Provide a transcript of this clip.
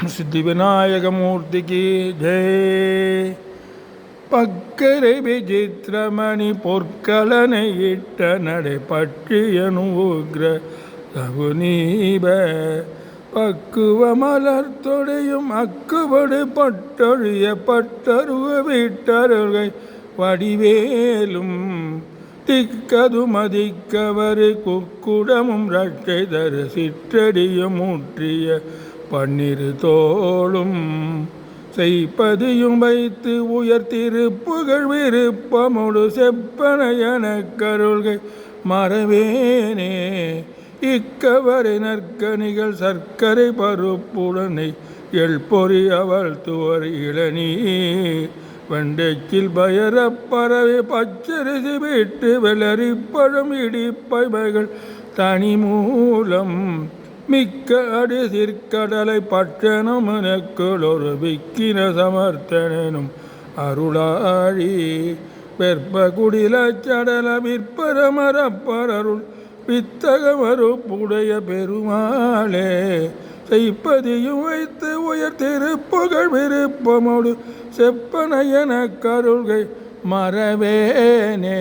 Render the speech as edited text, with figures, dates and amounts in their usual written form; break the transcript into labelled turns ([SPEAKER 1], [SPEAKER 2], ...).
[SPEAKER 1] சித்தி விநாயகமூர்த்திக்கு ஜெய். பக்கரை விசித்திரமணி பொற்கலனை இட்ட நடை பற்றியனு உக்ர தகுநீப பக்குவ மலர் தொடையும் அக்குபடு பட்டொழிய பட்டருவ வீட்டருகை வடிவேலும் திக்கது மதிக்கவரு குக்குடமும் ரட்டை தரு சிற்றடியும் ஊற்றிய பன்னிரு தோளும் செய்ப்பதியும் வைத்து உயர்த்திருப்புகழ் விருப்பமுடு செப்பனையன கருள்கை மறவேனே இக்கவரை நற்கனிகள் சர்க்கரை பருப்புடனை எழ்பொறி அவள் துவர் இளநீர் வெண்டைக்கில் பயர பறவை பச்சரிசி விட்டு வெளரிப்பழம் இடிப்பைகள் தனி மூலம் மிக்க அடிசிற்கடலை பட்டனும் எனக்குள் ஒரு விக்கின சமர்த்தனும் அருளாழி வெற்ப குடில சடல விற்பரமரப்பரருள் வித்தகமறுப்புடைய பெருமாளே செய்ப்பதியும் வைத்து உயர்த்திருப்புகழ் விருப்பமோடு செப்பனையன கருள்கை மறவேனே.